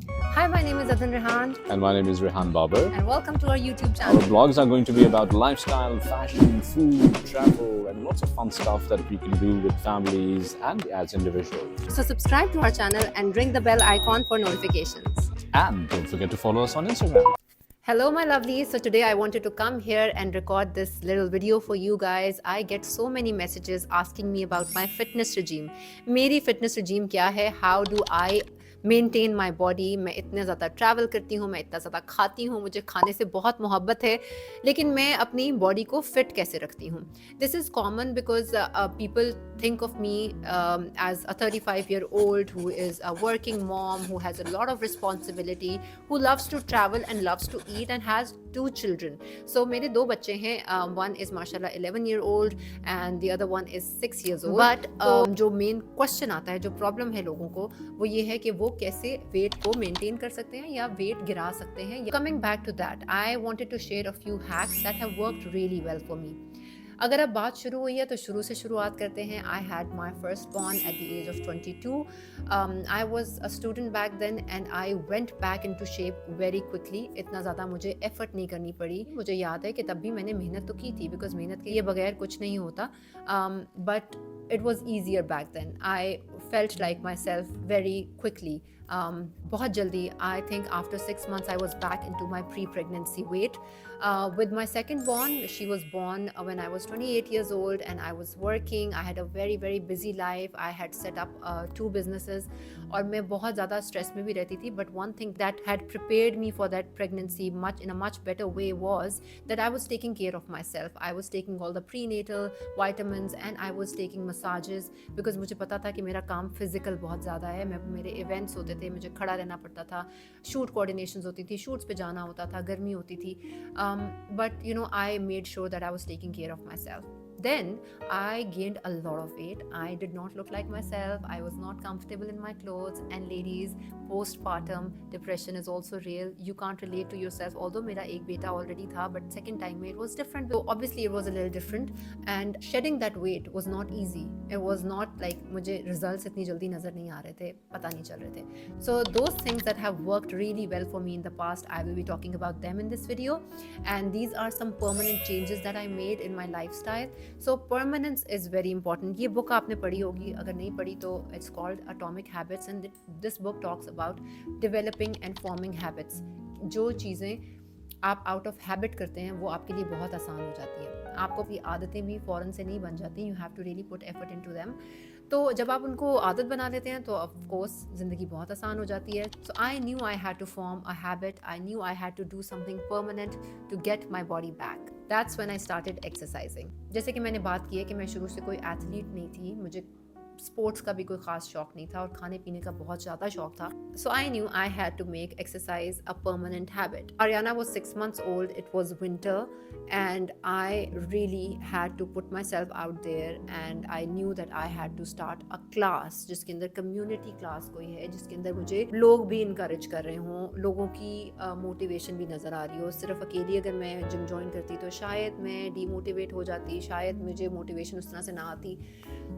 Hi, my name is Adhan Rehan, And my name is Rehan Babar. and welcome to our YouTube Our channel. vlogs are going to be about lifestyle, fashion, food, travel, and lots of fun stuff that we can do with families and as individuals. So, subscribe to our channel and ring the bell icon for notifications. And don't forget to follow us on Instagram. Hello, my lovelies. So, today I wanted to come here and record this little video for you guys. I get so many messages asking me about my fitness regime. मेरी fitness regime क्या है? How do I maintain my body? मैं इतने ज़्यादा travel करती हूँ, मैं इतना ज़्यादा खाती हूँ, मुझे खाने से बहुत मोहब्बत है, लेकिन मैं अपनी बॉडी को फिट कैसे रखती हूँ? This is common because people think of me as a 35-year-old who is a working mom, who has a lot of responsibility, who loves to travel and loves to eat and has 2 children. So मेरे 2 बच्चे हैं, one is माशाल्लाह 11-year-old and the other one is 6 years old. But जो main question आता है, जो problem है लोगों को, वो ये है कि वो कैसे वेट को मेंटेन कर सकते हैं या वेट गिरा सकते हैं. Coming back to that, I wanted to share a few hacks that have worked really well for me. अगर अब बात शुरू हुई है तो शुरू से शुरुआत करते हैं. I had my first born at the age of 22. I was a student back then and I went back into shape very quickly. इतना ज़्यादा मुझे एफर्ट नहीं करनी पड़ी. मुझे याद है कि तब भी मैंने मेहनत तो की थी, बिकॉज मेहनत के बगैर कुछ नहीं होता. But it was easier back then. I felt like myself very quickly. बहुत जल्दी, I think after 6 months I was back into my pre-pregnancy weight. With my second born, she was born when I was 28 years old and I was working. I had a very very busy life. I had set up 2 businesses और मैं बहुत ज़्यादा stress में भी रहती थी. But one thing that had prepared me for that pregnancy in a much better way was that I was taking care of myself. I was taking all the prenatal vitamins and I was taking massages because मुझे पता था कि मेरा काम physical बहुत ज़्यादा है. मेरे इवेंट्स होते थे, मुझे खड़ा रहना पड़ता था, शूट कोऑर्डिनेशंस होती थी, शूट्स पे जाना होता था, गर्मी होती थी. But you know, I made sure that I was taking care of myself. Then I gained a lot of weight. I did not look like myself. I was not comfortable in my clothes. And ladies, postpartum depression is also real. You can't relate to yourself. Although मेरा एक बेटा already था, but second time में it was different. So obviously it was a little different. And shedding that weight was not easy. It was not like मुझे results इतनी जल्दी नज़र नहीं आ रहे थे, पता नहीं चल रहे थे. So those things that have worked really well for me in the past, I will be talking about them in this video. And these are some permanent changes that I made in my lifestyle. So permanence is very important. ये book आपने पढ़ी होगी, अगर नहीं पढ़ी तो it's called Atomic Habits and this book talks about developing and forming habits. जो चीज़ें आप out of habit करते हैं वो आपके लिए बहुत आसान हो जाती है. आपको अपनी आदतें भी फ़ौरन से नहीं बन जाती. You have to really put effort into them. तो जब आप उनको आदत बना लेते हैं तो ऑफ कोर्स ज़िंदगी बहुत आसान हो जाती है. So I knew I had to form a habit. I knew I had to do something permanent to get my body back. That's when I started exercising. जैसे कि मैंने बात की है कि मैं शुरू से कोई एथलीट नहीं थी, मुझे स्पोर्ट्स का भी कोई ख़ास शौक नहीं था और खाने पीने का बहुत ज़्यादा शौक था. So I knew I had to make exercise a permanent habit. Aryana was 6 months old. It was winter and I really had to put myself out there and I knew that I had to start a class जिसके अंदर community class कोई है, जिसके अंदर मुझे लोग भी encourage कर रहे हों, लोगों की motivation भी नज़र आ रही हो. सिर्फ अकेली अगर मैं जिम ज्वाइन करती तो शायद मैं demotivate हो जाती, शायद मुझे motivation उस तरह से ना आती.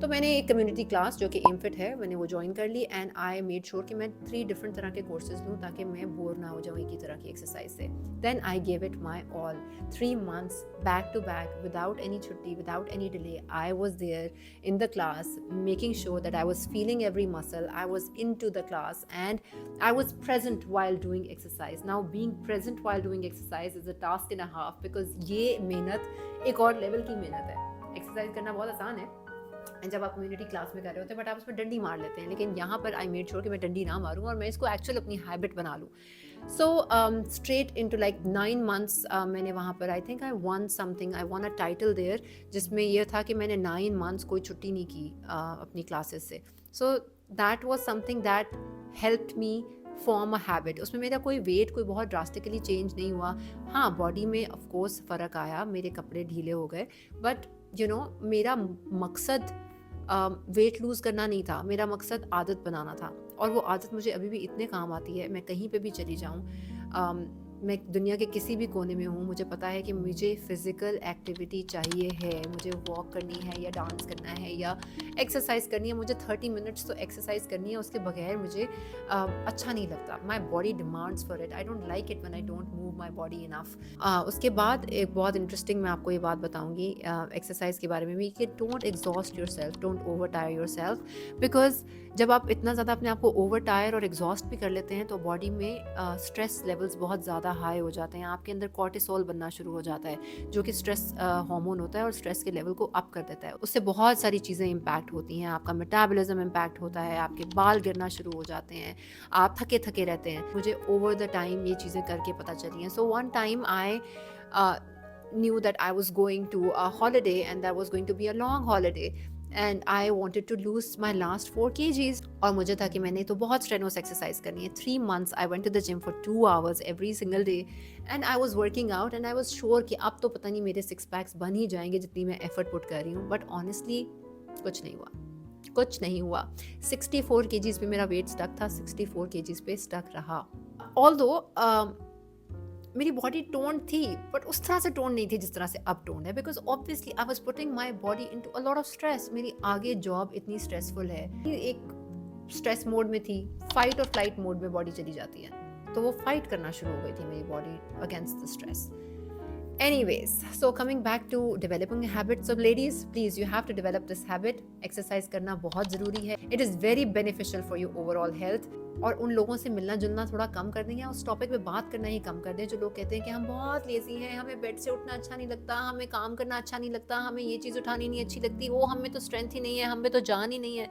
तो मैंने एक कम्युनिटी क्लास जो कि एमफिट है, मैंने वो ज्वाइन कर ली एंड आई मेड श्योर कि मैं 3 डिफरेंट तरह के कोर्सेज लूँ ताकि मैं बोर ना हो जाऊँ एक ही तरह की एक्सरसाइज से. Then I gave it my all. 3 months back to back without any छुट्टी, without any delay. I was there in the class making sure that I was feeling every muscle. I was into the class and I was present while doing exercise. Now being present while doing exercise is a task and a half because ये मेहनत एक और level की मेहनत है. Exercise करना बहुत आसान है जब आप कम्युनिटी क्लास में कर रहे होते हैं, बट आप उसमें डंडी मार लेते हैं. लेकिन यहाँ पर आई मेड श्योर कि मैं डंडी ना मारूँ और मैं इसको एक्चुअल अपनी हैबिट बना लूँ. So straight into like 9 months मैंने वहाँ पर I think I won something, I won a title there जिसमें यह था कि मैंने 9 months कोई छुट्टी नहीं की अपनी क्लासेस से. So that was something that helped me form a habit. उसमें मेरा कोई वेट कोई बहुत ड्रास्टिकली चेंज नहीं हुआ. हाँ, बॉडी में ऑफ कोर्स फ़र्क आया, मेरे कपड़े ढीले हो गए, बट यू नो मेरा मकसद वेट लूज़ करना नहीं था. मेरा मकसद आदत बनाना था और वो आदत मुझे अभी भी इतने काम आती है. मैं कहीं पे भी चली जाऊँ, मैं दुनिया के किसी भी कोने में हूँ, मुझे पता है कि मुझे फ़िज़िकल एक्टिविटी चाहिए है, मुझे वॉक करनी है या डांस करना है या एक्सरसाइज करनी है, मुझे 30 मिनट्स तो एक्सरसाइज करनी है, उसके बगैर मुझे अच्छा नहीं लगता। My body demands for it, I don't like it when I don't move my body enough. उसके बाद एक बहुत इंटरेस्टिंग मैं आपको ये बात बताऊँगी एक्सरसाइज के बारे में भी, कि don't exhaust your self, don't over tyre your self, because जब आप इतना ज़्यादा अपने आप को ओवर टायर और एग्जॉस्ट भी कर लेते हैं तो बॉडी में स्ट्रेस लेवल्स बहुत ज़्यादा हाई हो जाते हैं, आपके अंदर कॉर्टिसोल बनना शुरू हो जाता है जो कि स्ट्रेस हार्मोन होता है और स्ट्रेस के लेवल को अप कर देता है। उससे बहुत सारी चीज़ें इम्पैक्ट होती हैं, आपका मेटाबॉलिज्म इम्पैक्ट होता है, आपके बाल गिरना शुरू हो जाते हैं, आप थके थके रहते हैं। मुझे ओवर द टाइम ये चीज़ें करके पता चली हैं। So one time I knew that I was going to a holiday and that was going to be a long holiday and I wanted to lose my last 4 kgs और मुझे था कि मैंने तो बहुत strenuous exercise करनी है। 3 months I went to the gym for 2 hours every single day and I was working out and I was sure कि अब तो पता नहीं मेरे 6 packs बन ही जाएंगे जितनी मैं effort put कर रही हूँ, but honestly कुछ नहीं हुआ। 64 kgs पे मेरा weight stuck था, 64 kgs पे stuck रहा। Although मेरी बॉडी टोन थी बट उस तरह से टोन नहीं थी जिस तरह से अब टोन है, because obviously I was putting my body into a lot of stress. मेरी आगे जॉब इतनी स्ट्रेसफुल है, एक स्ट्रेस मोड में थी, फाइट और फ्लाइट मोड में बॉडी चली जाती है, तो वो फाइट करना शुरू हो गई थी मेरी body against the stress. Anyways, so coming back to developing habits, so ladies, please you have to develop this habit. Exercise करना बहुत ज़रूरी है. It is very beneficial for your overall health. और उन लोगों से मिलना जुलना थोड़ा कम कर दें या उस टॉपिक पे बात करना ही कम कर दें जो लोग कहते हैं कि हम बहुत लेजी हैं, हमें बेड से उठना अच्छा नहीं लगता, हमें काम करना अच्छा नहीं लगता, हमें ये चीज़ उठानी नहीं अच्छी लगती, वो हमें तो स्ट्रेंथ ही नहीं है, हमें तो जान ही नहीं है।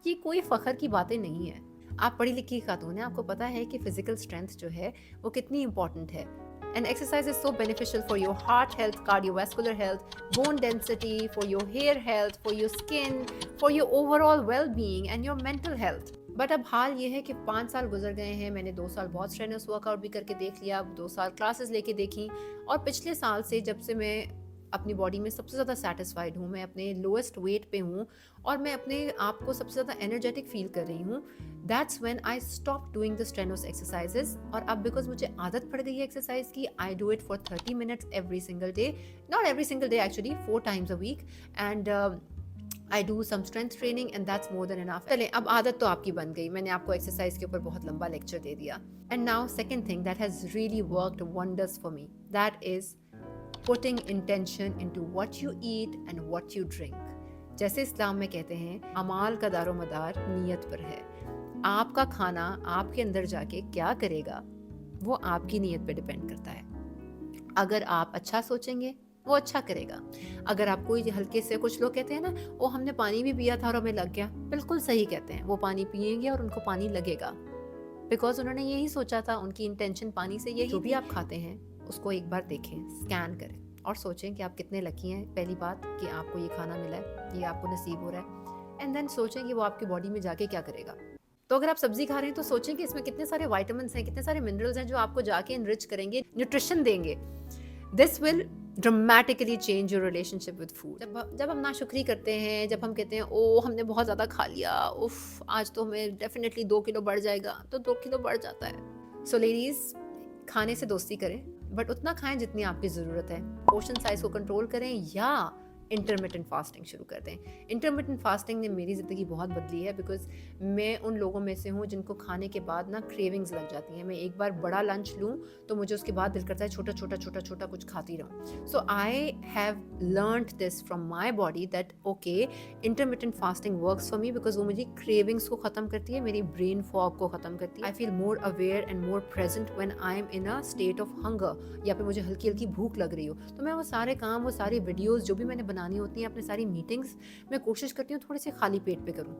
ये कोई फ़ख्र की बातें नहीं है। आप पढ़ी लिखी खातून हैं, आपको पता है कि फिजिकल स्ट्रेंथ जो है वो कितनी इंपॉर्टेंट है। And exercise is so beneficial for your heart health, cardiovascular health, bone density, for your hair health, for your skin, for your overall well-being and your mental health. But अब हाल ये है कि 5 साल गुजर गए हैं, मैंने 2 साल बहुत स्ट्रेनस वर्कआउट भी करके देख लिया, 2 साल क्लासेस लेके देखी, और पिछले साल से जब से मैं अपनी बॉडी में सबसे ज़्यादा सेटिस्फाइड हूँ, मैं अपने लोएस्ट वेट पे हूँ और मैं अपने आप को सबसे ज़्यादा एनर्जेटिक फील कर रही हूँ, that's when I stop doing the strenuous exercises. और अब बिकॉज मुझे आदत पड़ गई है एक्सरसाइज की, I do it for 30 minutes every single day, not every single day actually, 4 times a week, and I do some strength training and that's more than enough. चलें, अब आदत तो आपकी बन गई, मैंने आपको एक्सरसाइज के ऊपर बहुत लंबा लेक्चर दे दिया। And now second thing that has really worked wonders for me, that is putting intention into what you eat and what you drink. जैसे इस्लाम में कहते हैं अमाल का दारो मदार नीयत पर है। आपका खाना आपके अंदर जाके क्या करेगा वो आपकी नीयत पे डिपेंड करता है। अगर आप अच्छा सोचेंगे वो अच्छा करेगा। अगर आप कोई हल्के से, कुछ लोग कहते हैं ना वो हमने पानी भी पिया था और हमें लग गया, बिल्कुल सही कहते हैं, वो पानी पिएंगे और उनको पानी लगेगा, बिकॉज उन्होंने यही सोचा था, उनकी इंटेंशन पानी से यही। जो भी आप खाते हैं उसको एक बार देखें, स्कैन करें और सोचें कि आप कितने लकी हैं, पहली बात कि आपको ये खाना मिला है, ये आपको नसीब हो रहा है, एंड देन सोचें कि वो आपकी बॉडी में जाके क्या करेगा। तो अगर आप सब्जी खा रहे हैं तो सोचें कि इसमें कितने सारे विटामिन्स हैं, कितने सारे मिनरल्स हैं जो आपको जाके इनरिच करेंगे, न्यूट्रिशन देंगे। This will dramatically change your relationship with food. जब हम नाशुक्री करते हैं, जब हम कहते हैं ओ हमने बहुत ज़्यादा खा लिया, उफ आज तो हमें डेफिनेटली 2 किलो बढ़ जाएगा, तो 2 किलो बढ़ जाता है। सो लेडीज़, खाने से दोस्ती करें बट उतना खाएं जितनी आपकी ज़रूरत है। पोर्शन साइज़ को कंट्रोल करें या इंटरमिटेंट फास्टिंग शुरू कर दें। इंटरमिटेंट फास्टिंग ने मेरी ज़िंदगी बहुत बदली है, बिकॉज मैं उन लोगों में से हूँ जिनको खाने के बाद ना क्रेविंग्स लग जाती हैं। मैं एक बार बड़ा लंच लूँ तो मुझे उसके बाद दिल करता है छोटा छोटा कुछ खाती रहूँ। So I have learned this from my body that okay intermittent fasting works for me, because वो मुझे क्रेविंग्स को ख़त्म करती है, मेरी ब्रेन फॉग को ख़त्म करती है। I feel more aware and more present when I am in a state of hunger, या फिर मुझे हल्की हल्की भूख लग रही हो तो मैं वो सारे काम, वो सारी वीडियोज़ जो भी मैंने बनानी होती हैं, अपनी सारी मीटिंग्स, मैं कोशिश करती हूँ थोड़े से खाली पेट पे करूँ,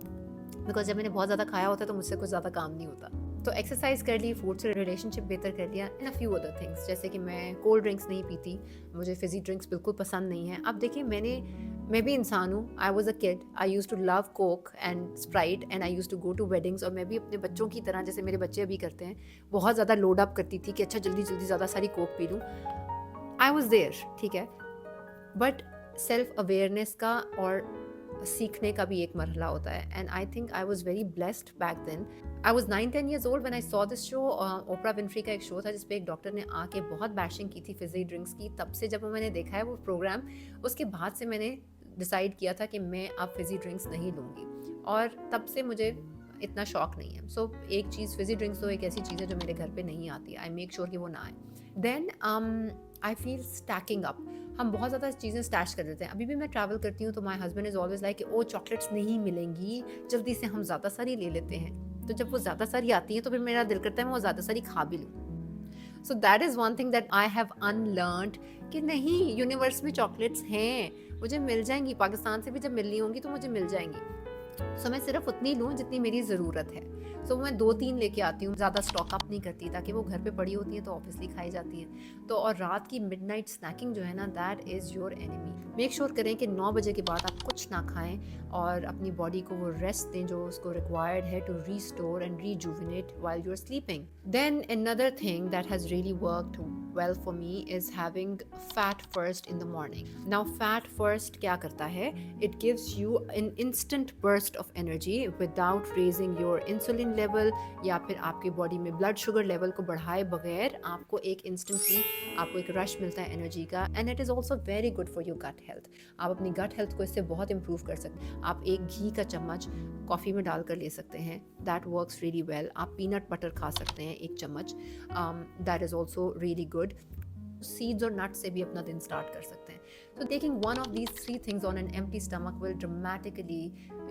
बिकॉज जब मैंने बहुत ज़्यादा खाया होता है तो मुझसे कुछ ज़्यादा काम नहीं होता। तो एक्सरसाइज कर ली, फूड से रिलेशनशिप बेहतर कर लिया, and a few other things, जैसे कि मैं कोल्ड ड्रिंक्स नहीं पीती, मुझे फिजी ड्रिंक्स बिल्कुल पसंद नहीं है। अब देखिए मैं भी इंसान हूँ, I was a kid, I use to love Coke and Sprite and I use to go to weddings, और मैं भी अपने बच्चों की तरह, जैसे मेरे बच्चे अभी करते हैं, बहुत ज़्यादा लोड अप करती थी कि अच्छा जल्दी जल्दी ज़्यादा सारी कोक पी लूँ। आई वॉज देयर, ठीक है, बट सेल्फ अवेयरनेस का और सीखने का भी एक मरहला होता है, and I think I was very blessed back then. I was 9-10 years old when I saw this show. Oprah Winfrey का एक शो था जिसपे एक डॉक्टर ने आके बहुत बैशिंग की थी फिजी ड्रिंक्स की. तब से जब मैंने देखा है वो प्रोग्राम, उसके बाद से मैंने डिसाइड किया था कि मैं अब फिजी ड्रिंक्स नहीं लूँगी, और तब से मुझे इतना शौक नहीं है. सो एक चीज़, फिजी ड्रिंक्स तो एक ऐसी चीज़ है जो मेरे घर पे नहीं आती. आई मेक श्योर कि वो ना आए. Then I feel stacking up. हम बहुत ज़्यादा चीज़ें स्टैश कर देते हैं. अभी भी मैं ट्रैवल करती हूँ तो my husband is always like oh chocolates नहीं मिलेंगी, जल्दी से हम ज़्यादा सारी ले लेते हैं. तो जब वो ज़्यादा सारी आती हैं तो फिर मेरा दिल करता है मैं वो ज़्यादा सारी खा भी लूँ. So that is one thing that I have unlearned कि नहीं, यूनिवर्स में चॉकलेट्स हैं, मुझे मिल जाएंगी. पाकिस्तान से भी जब मिलनी होंगी तो मुझे मिल जाएंगी. सो मैं सिर्फ उतनी लूँ जितनी मेरी ज़रूरत है. सो मैं 2-3 लेके आती हूँ, ज़्यादा स्टॉक अप नहीं करती, ताकि वो घर पे पड़ी होती हैं तो ऑब्वियसली खाई जाती हैं. तो और रात की मिडनाइट स्नैकिंग जो है ना, that is your enemy. Make sure करें कि 9 बजे के बाद आप कुछ ना खाएं और अपनी बॉडी को वो रेस्ट दें जो उसको रिक्वायर्ड है to restore and rejuvenate while you are sleeping. Then another thing that has really worked well for me is having fat first in the morning. Now fat first क्या करता है? It gives you an instant burst of energy without raising your insulin level या फिर आपकी body में blood sugar level को बढ़ाए बगैर आपको एक इंस्टेंटली आपको एक रश मिलता है एनर्जी का. And it is also very good for your gut health. आप अपनी गट हेल्थ को इससे बहुत इंप्रूव कर सकते हैं. आप एक घी का चम्मच कॉफ़ी में डालकर ले सकते हैं, दैट वर्क्स रियली वेल. आप पीनट बटर खा सकते हैं 1 चम्मच, that is also really good. Seeds और नट्स से भी अपना दिन स्टार्ट कर सकते हैं. So taking one of these 3 things on an empty stomach will dramatically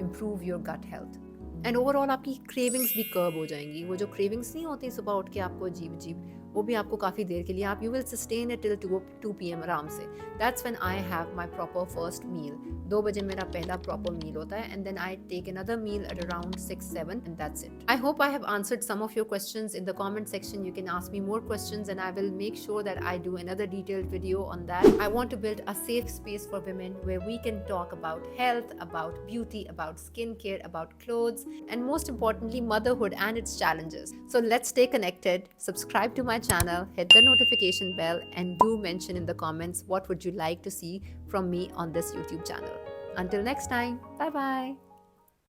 improve your gut health. And overall आपकी क्रेविंग्स भी कर्ब हो जाएंगी. वो जो क्रेविंग्स नहीं होती सुबह उठ के आपको अजीब अजीब, वो भी आपको काफ़ी देर के लिए आप you will sustain it till 2 PM आराम से. That's when I have my proper first meal. 2 बजे मेरा पहला प्रॉपर मील होता है, and then I take another meal at around 6-7 and that's it. I hope I have answered some of your questions. In the comment section you can ask me more questions and I will make sure that I do another detailed video on that. I want to build a safe space for women where we can talk about health, about beauty, about skincare, about clothes, and most importantly motherhood and its challenges. So let's stay connected. Subscribe to my channel, hit the notification bell, and do mention in the comments what would you like to see from me on this YouTube channel. Until next time, bye bye.